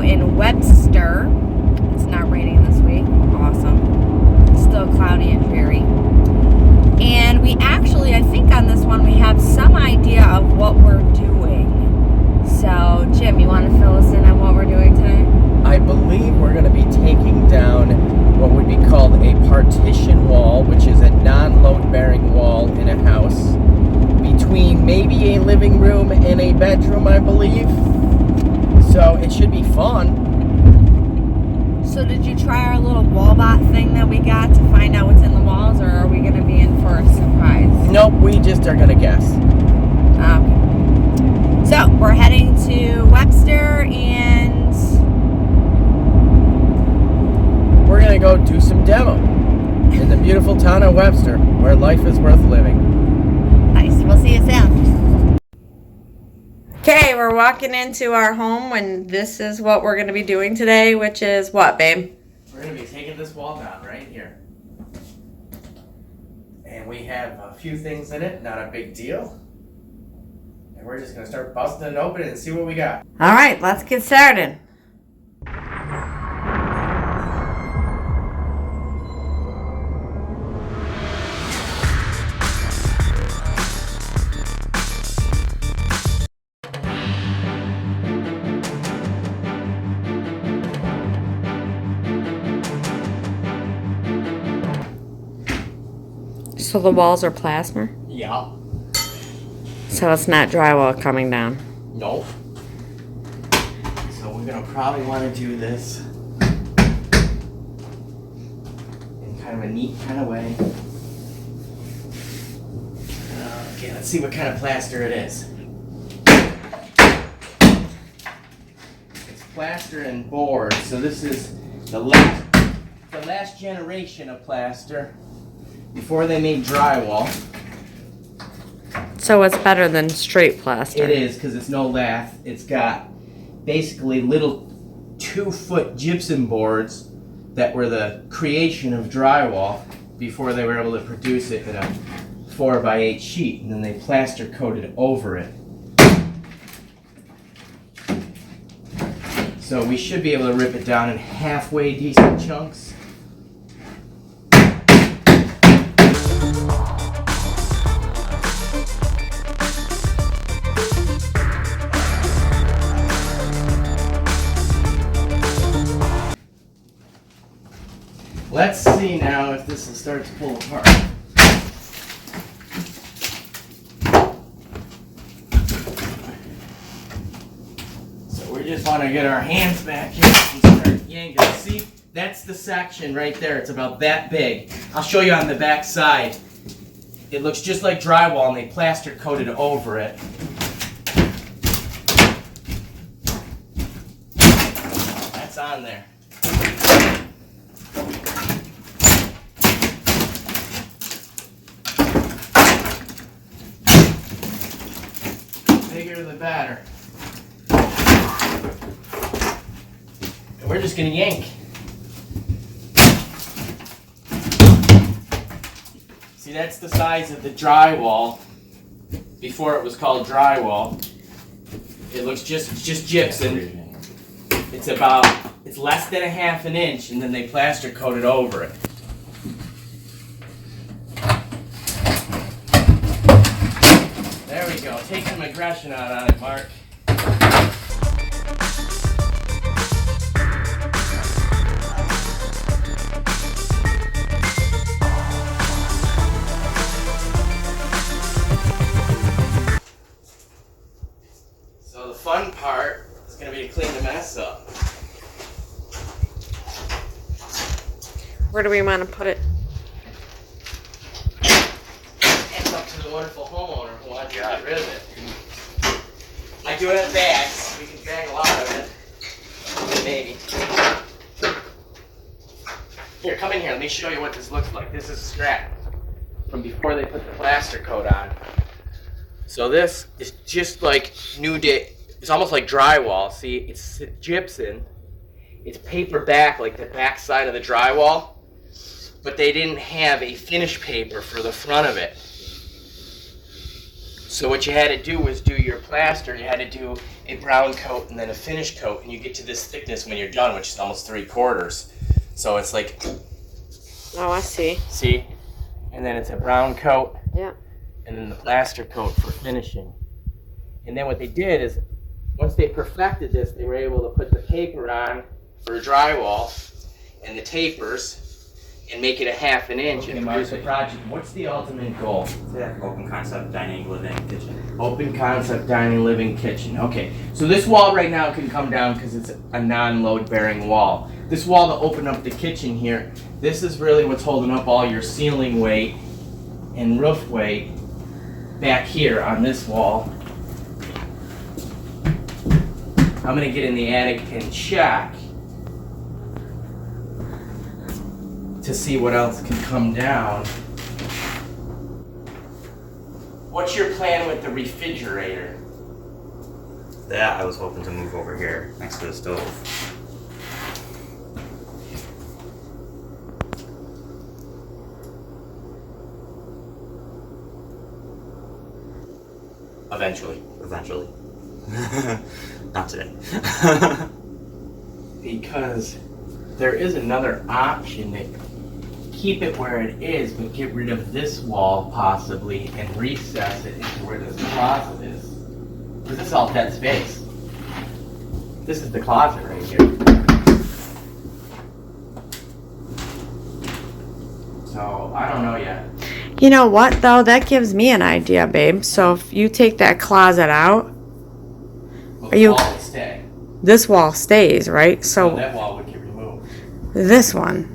in Webster. It's not raining this week. Awesome. It's still cloudy and dreary. And we actually, I think on this one, we have some idea of what we're doing. So, Jim, you want to fill us in on what we're doing today? I believe we're going to be taking down what would be called a partition wall, which is a non-load-bearing wall in a house between maybe a living room and a bedroom, I believe. So it should be fun. So did you try our little wall bot thing that we got to find out what's in the walls, or are we going to be in for a surprise? Nope, we just are going to guess. Okay. So we're heading to Webster, and we're going to go do some demo in the beautiful town of Webster, where life is worth living. Nice. We'll see you soon. Okay, we're walking into our home, and this is what we're going to be doing today, which is what, babe? We're going to be taking this wall down right here. And we have a few things in it, not a big deal. And we're just going to start busting it open and see what we got. All right, let's get started. So the walls are plasma? Yeah. So it's not drywall coming down? Nope. So we're going to probably want to do this in kind of a neat kind of way. Okay, let's see what kind of plaster it is. It's plaster and board, so this is the last generation of plaster before they made drywall. So it's better than straight plaster? It is, because it's no lath. It's got basically little 2-foot gypsum boards that were the creation of drywall before they were able to produce it in a 4x8 sheet, and then they plaster coated over it. So we should be able to rip it down in halfway decent chunks. Let's see now if this will start to pull apart. So we just want to get our hands back here and start yanking. See, that's the section right there. It's about that big. I'll show you on the back side. It looks just like drywall, and they plaster coated over it. That's on there. Bigger the better. And we're just going to yank. See, that's the size of the drywall before it was called drywall. It looks just gypsum. It's less than a half an inch, and then they plaster coated over it. There we go. Take some aggression out on it, Mark. So the fun part is going to be to clean the mess up. Where do we want to put it? It's up to the wonderful homeowner who wants to get rid of it. I do it in bags. We can bag a lot of it. Maybe. Here, come in here. Let me show you what this looks like. This is scrap from before they put the plaster coat on. So this is just like new day. It's almost like drywall. See, it's gypsum. It's paper back, like the back side of the drywall. But they didn't have a finish paper for the front of it. So what you had to do was do your plaster. You had to do a brown coat and then a finish coat, and you get to this thickness when you're done, which is almost 3/4. So it's like, Oh, I see. see, and then it's a brown coat, Yeah. and then the plaster coat for finishing. And then what they did is, once they perfected this, they were able to put the paper on for drywall and the tapers and make it a 1/2 inch. Okay, and produce a project. What's the ultimate goal? Open concept dining, living, kitchen. Open concept dining, living, kitchen. Okay, so this wall right now can come down because it's a non-load bearing wall. This wall to open up the kitchen here, this is really what's holding up all your ceiling weight and roof weight back here on this wall. I'm gonna get in the attic and check to see what else can come down. What's your plan with the refrigerator? That I was hoping to move over here next to the stove. Eventually. Eventually. Not today. Because there is another option to keep it where it is, but get rid of this wall possibly and recess it into where this closet is. Because this is all dead space. This is the closet right here. So I don't know yet. You know what, though? That gives me an idea, babe. So if you take that closet out, Well, Are the you- wall will stay. this wall stays, right? So So that wall would get removed. this one.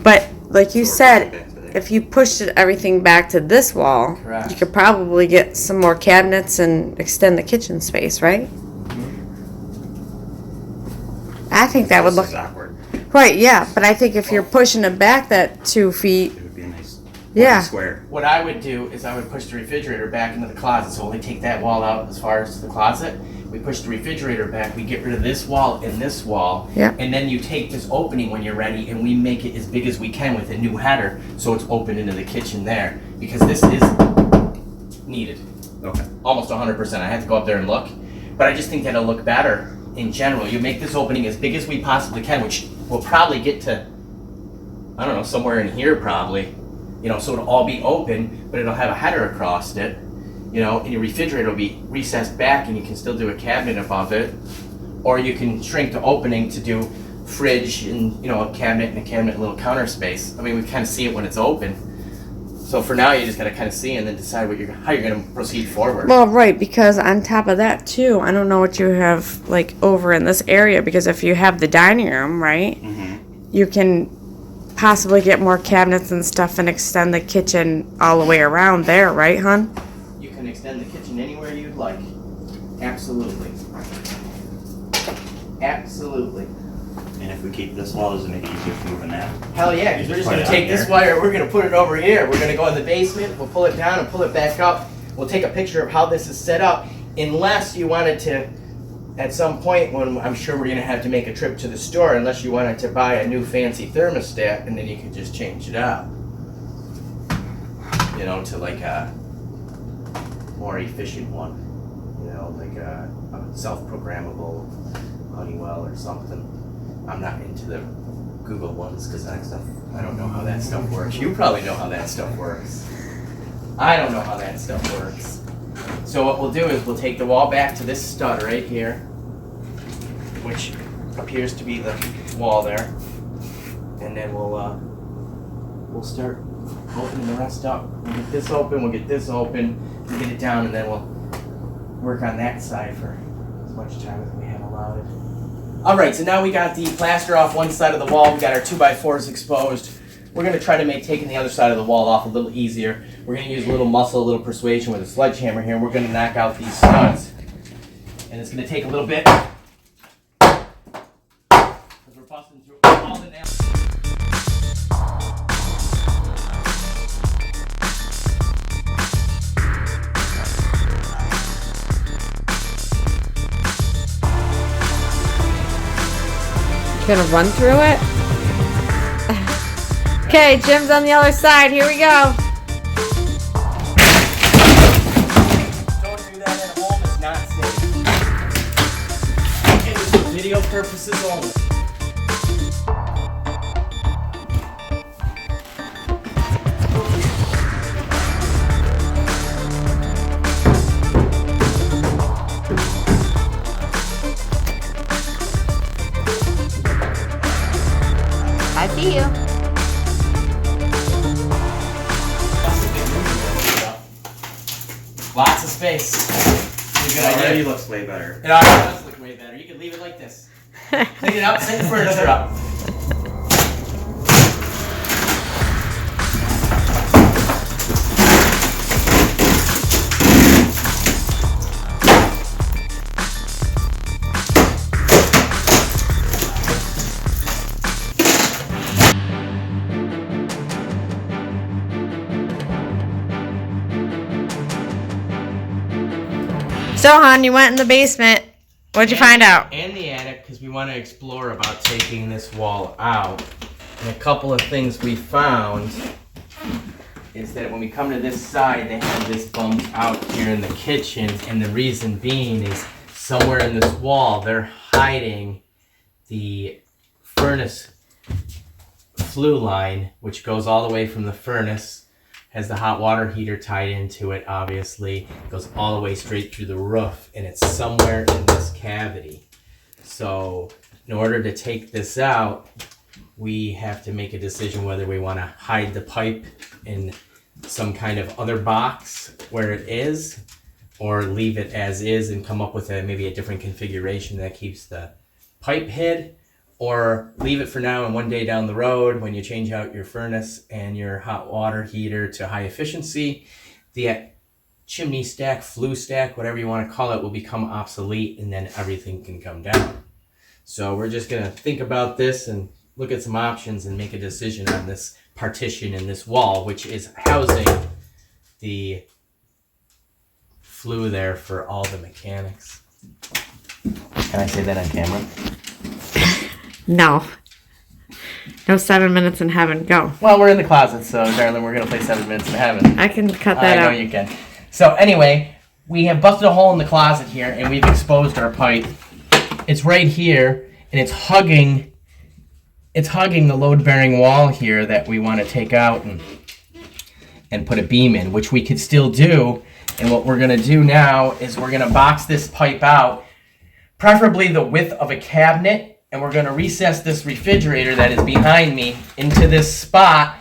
But like you So we're said, going back to there. if you pushed everything back to this wall, Correct. you could probably get some more cabinets and extend the kitchen space, right? I think that would This look is awkward. right, yeah. But I think if you're pushing it back that 2 feet, It would be a nice Yeah. square. What I would do is I would push the refrigerator back into the closet, so only take that wall out as far as the closet. We push the refrigerator back, we get rid of this wall and this wall, Yeah. and then you take this opening when you're ready and we make it as big as we can with a new header, so it's open into the kitchen there, because this is needed, Okay. almost 100%. I have to go up there and look, but I just think that'll look better in general. You make this opening as big as we possibly can, which will probably get to, I don't know, somewhere in here probably. You know, so it'll all be open, but it'll have a header across it. You know, and your refrigerator will be recessed back and you can still do a cabinet above it. Or you can shrink the opening to do fridge and, you know, a cabinet and a little counter space. I mean, we kind of see it when it's open. So for now, you just gotta kind of see and then decide how you're gonna proceed forward. well, right, because on top of that too, I don't know what you have like over in this area, because if you have the dining room, right, Mm-hmm. you can possibly get more cabinets and stuff and extend the kitchen all the way around there, right, hon? You can extend the kitchen anywhere you'd like. Absolutely. Absolutely. And if we keep this wall, does it make it easier for moving that? Hell yeah, You because we're just just put gonna it take on this here. wire, we're gonna put it over here. We're gonna go in the basement, we'll pull it down and pull it back up. We'll take a picture of how this is set up, unless you wanted to, at some point when I'm sure we're gonna have to make a trip to the store, unless you wanted to buy a new fancy thermostat and then you could just change it out. You know, to like a more efficient one. You know, like a self-programmable Honeywell or something. I'm not into the Google ones because that stuff, I don't know how that stuff works. You probably know how that stuff works. I don't know how that stuff works. So what we'll do is we'll take the wall back to this stud right here, which appears to be the wall there, and then we'll start opening the rest up. We'll get this open, we'll get this open, we'll get it down, and then we'll work on that side for as much time as we have allowed. All right, so now we got the plaster off one side of the wall. We got our 2x4s exposed. We're gonna try to make taking the other side of the wall off a little easier. We're gonna use a little muscle, a little persuasion with a sledgehammer here. We're gonna knock out these studs. And it's gonna take a little bit. Because we're busting through all the nails. Gonna run through it? Okay, Jim's on the other side. Here we go. video purposes only. I see you. Lots of space. Good It already idea. looks way better. It already does look way better. You can leave it like this. Clean it up, set the furniture up. So, hon, you went in the basement. What'd you find out? And the attic, because we want to explore about taking this wall out. And a couple of things we found is that when we come to this side, they have this bump out here in the kitchen. And the reason being is somewhere in this wall, they're hiding the furnace flue line, which goes all the way from the furnace, has the hot water heater tied into it, obviously, goes all the way straight through the roof, and it's somewhere in this cavity. So in order to take this out, we have to make a decision whether we want to hide the pipe in some kind of other box where it is, or leave it as is and come up with maybe a different configuration that keeps the pipe hid, or leave it for now and one day down the road when you change out your furnace and your hot water heater to high efficiency, the chimney stack, flue stack, whatever you want to call it, will become obsolete and then everything can come down. So we're just going to think about this and look at some options and make a decision on this partition in this wall, which is housing the flue there for all the mechanics. Can I say that on camera? No. No 7 minutes in heaven. Go. Well, we're in the closet, so darling, we're going to play 7 minutes in heaven. I can cut that out. I know you can. So anyway, we have busted a hole in the closet here, and we've exposed our pipe. It's right here, and it's hugging the load-bearing wall here that we want to take out and put a beam in, which we could still do. And what we're going to do now is we're going to box this pipe out, preferably the width of a cabinet, and we're going to recess this refrigerator that is behind me into this spot,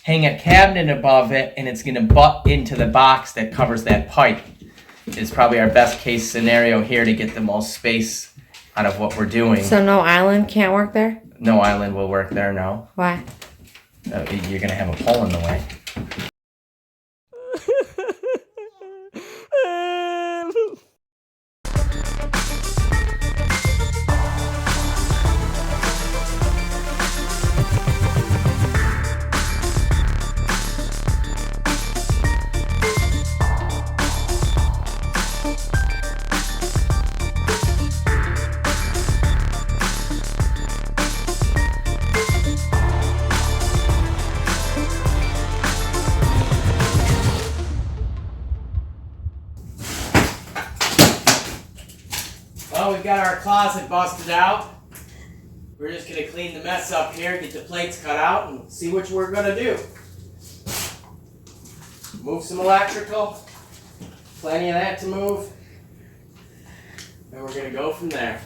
hang a cabinet above it, and it's going to butt into the box that covers that pipe. It's probably our best case scenario here to get the most space out of what we're doing. So no island can't work there? No island will work there, no. Why? You're going to have a pole in the way. Well, we've got our closet busted out. We're just going to clean the mess up here, get the plates cut out, and see what we're going to do. Move some electrical. Plenty of that to move. And we're going to go from there.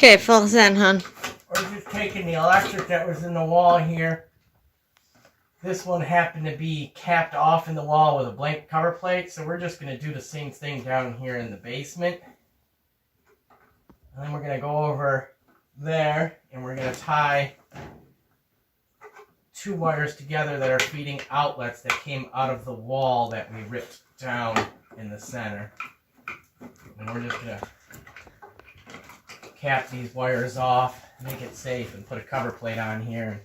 Okay, fill us in, hon. We're just taking the electric that was in the wall here. This one happened to be capped off in the wall with a blank cover plate, so we're just going to do the same thing down here in the basement. And then we're going to go over there, and we're going to tie 2 wires together that are feeding outlets that came out of the wall that we ripped down in the center. And we're just going to cap these wires off, make it safe, and put a cover plate on here.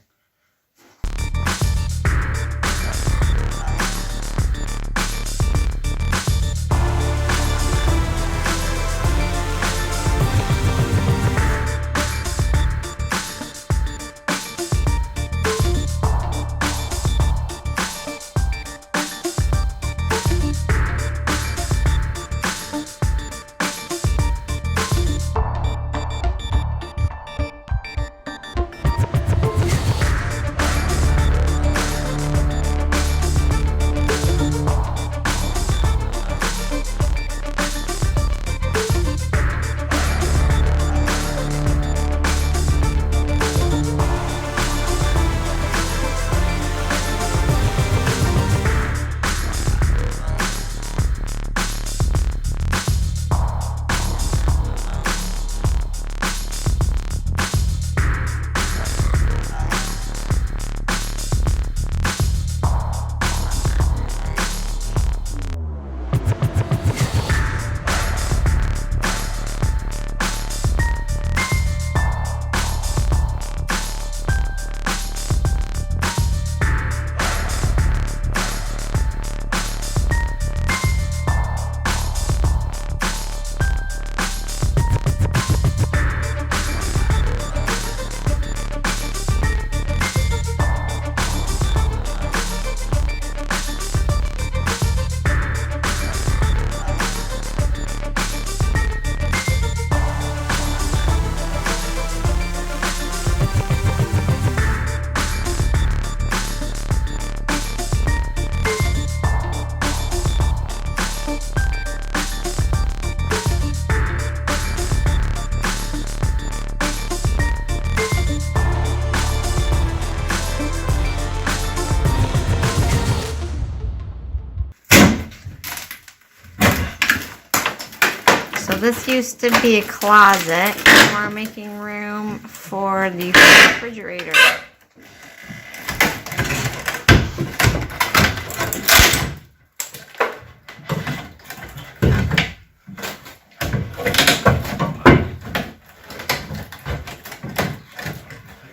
So this used to be a closet, and we're making room for the refrigerator.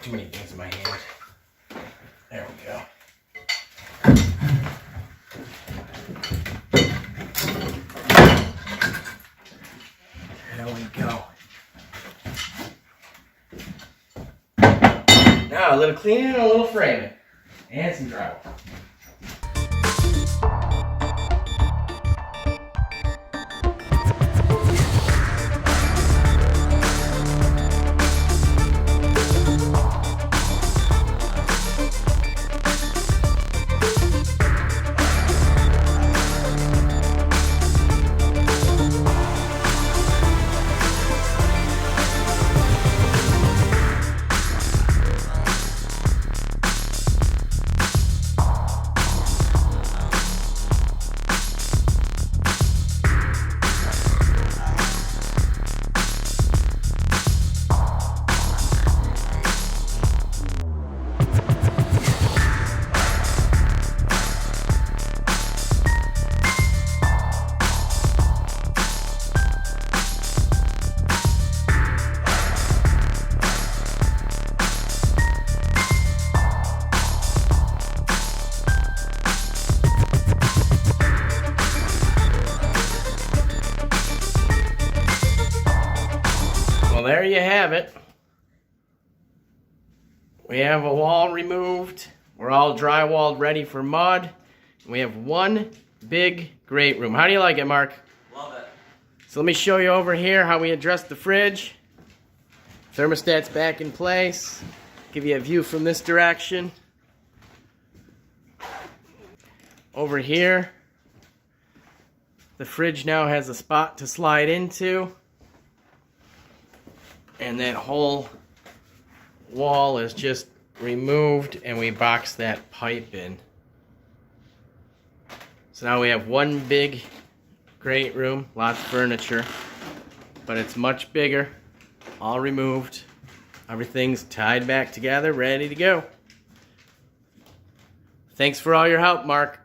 Too many things in my hand. There we go. There we go. Now a little cleaning and a little framing. And some drywall. Well, there you have it. We have a wall removed. We're all drywalled, ready for mud. We have one big great room. How do you like it, Mark? Love it. So let me show you over here how we addressed the fridge. Thermostat's back in place. Give you a view from this direction. Over here, the fridge now has a spot to slide into. And that whole wall is just removed, and we box that pipe in. So now we have one big, great room, lots of furniture, but it's much bigger, all removed. Everything's tied back together, ready to go. Thanks for all your help, Mark.